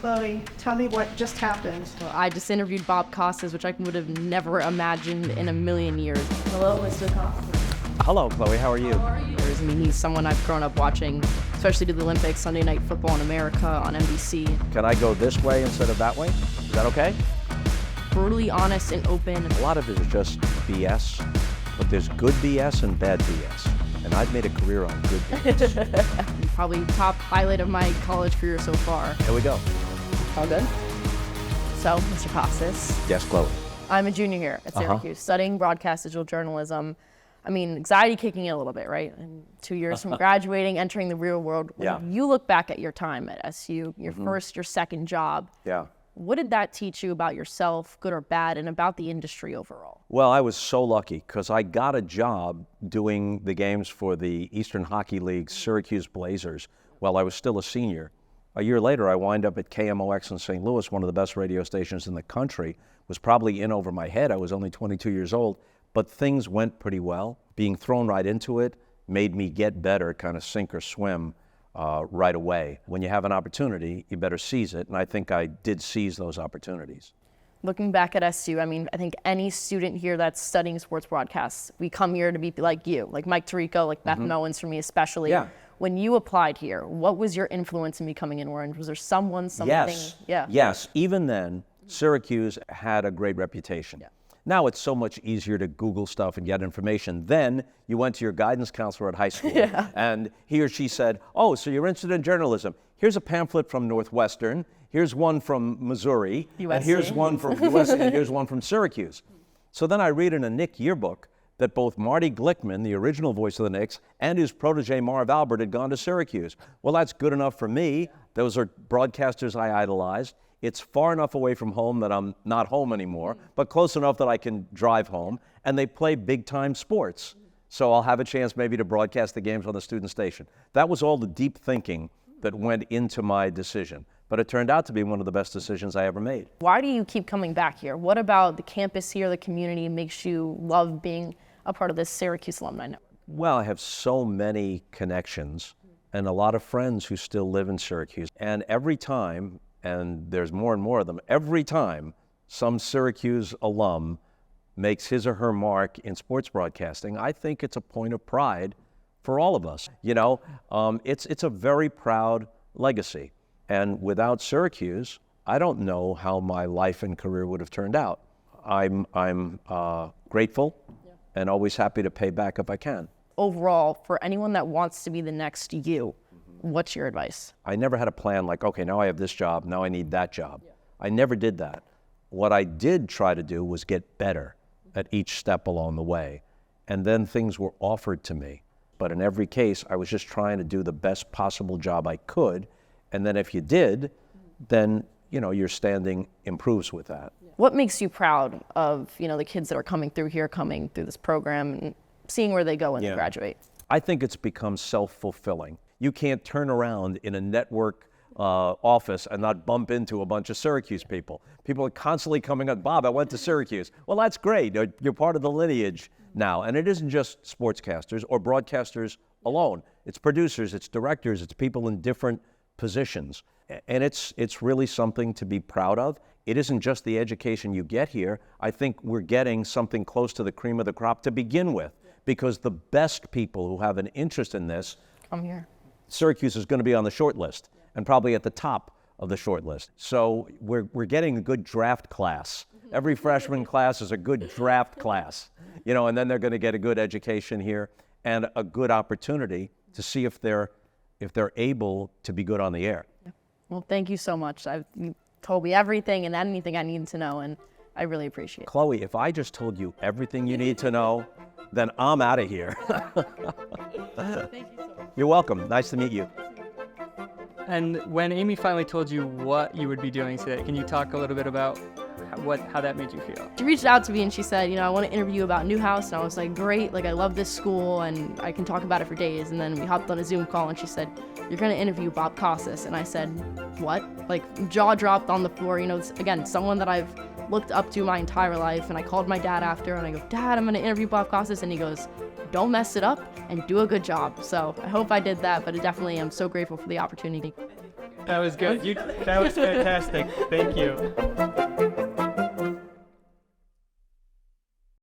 Chloe, tell me what just happened. Well, I just interviewed Bob Costas, which I would have never imagined in a million years. Hello, Mr. Costas. Hello, Chloe. How are you? I mean, he's someone I've grown up watching, especially to the Olympics, Sunday Night Football in America on NBC. Can I go this way instead of that way? Is that okay? Brutally honest and open. A lot of it is just BS, but there's good BS and bad BS. And I've made a career on good BS. Probably top highlight of my college career so far. Here we go. All good? So, Mr. Costas. Yes, Chloe. I'm a junior here at Syracuse, studying broadcast digital journalism. I mean, anxiety kicking in a little bit, right? And 2 years from graduating, entering the real world. When you look back at your time at SU, your first, your second job. Yeah. What did that teach you about yourself, good or bad, and about the industry overall? Well, I was so lucky because I got a job doing the games for the Eastern Hockey League's Syracuse Blazers while I was still a senior. A year later, I wind up at KMOX in St. Louis, one of the best radio stations in the country. Was probably in over my head. I was only 22 years old, but things went pretty well. Being thrown right into it made me get better, kind of sink or swim right away. When you have an opportunity, you better seize it, and I think I did seize those opportunities. Looking back at SU, I mean, I think any student here that's studying sports broadcasts, we come here to be like you, like Mike Tirico, like Beth Mowens for me especially. Yeah. When you applied here, what was your influence in becoming an Orange? Was there something? Yes. Yeah. Yes. Even then, Syracuse had a great reputation. Yeah. Now it's so much easier to Google stuff and get information. Then you went to your guidance counselor at high school and he or she said, oh, so you're interested in journalism. Here's a pamphlet from Northwestern. Here's one from Missouri. USC. And here's one from USC, and here's one from Syracuse. So then I read in a Knick yearbook that both Marty Glickman, the original voice of the Knicks, and his protege Marv Albert had gone to Syracuse. Well, that's good enough for me. Those are broadcasters I idolized. It's far enough away from home that I'm not home anymore, but close enough that I can drive home. And they play big-time sports. So I'll have a chance maybe to broadcast the games on the student station. That was all the deep thinking that went into my decision. But it turned out to be one of the best decisions I ever made. Why do you keep coming back here? What about the campus here, the community, makes you love being a part of this Syracuse Alumni Network? Well, I have so many connections and a lot of friends who still live in Syracuse. And every time, and there's more and more of them, every time some Syracuse alum makes his or her mark in sports broadcasting, I think it's a point of pride for all of us. You know, it's a very proud legacy. And without Syracuse, I don't know how my life and career would have turned out. I'm grateful and always happy to pay back if I can. Overall, for anyone that wants to be the next you, what's your advice? I never had a plan like, okay, now I have this job, now I need that job. I never did that. What I did try to do was get better at each step along the way. And then things were offered to me. But in every case, I was just trying to do the best possible job I could. And then if you did, then, you know, your standing improves with that. What makes you proud of, you know, the kids that are coming through here, coming through this program, and seeing where they go when they graduate? I think it's become self-fulfilling. You can't turn around in a network office and not bump into a bunch of Syracuse people. People are constantly coming up, Bob, I went to Syracuse. Well, that's great. You're part of the lineage now. And it isn't just sportscasters or broadcasters alone. It's producers, it's directors, it's people in different positions. And it's really something to be proud of. It isn't just the education you get here. I think we're getting something close to the cream of the crop to begin with, because the best people who have an interest in this, come here. Syracuse is going to be on the short list and probably at the top of the short list. So we're getting a good draft class. Every freshman class is a good draft class, you know, and then they're going to get a good education here and a good opportunity to see if they're able to be good on the air. Well, thank you so much. You told me everything and anything I needed to know, and I really appreciate it. Chloe, if I just told you everything you need to know, then I'm out of here. Thank you so much. You're welcome. Nice to meet you. And when Amy finally told you what you would be doing today, can you talk a little bit about how that made you feel? She reached out to me and she said, you know, I want to interview you about Newhouse. And I was like, great, like I love this school and I can talk about it for days. And then we hopped on a Zoom call and she said, you're going to interview Bob Costas. And I said, what? Like jaw dropped on the floor. You know, again, someone that I've looked up to my entire life. And I called my dad after and I go, Dad, I'm going to interview Bob Costas. And he goes, don't mess it up and do a good job. So I hope I did that, but I definitely am so grateful for the opportunity. That was good. That was fantastic. Thank you.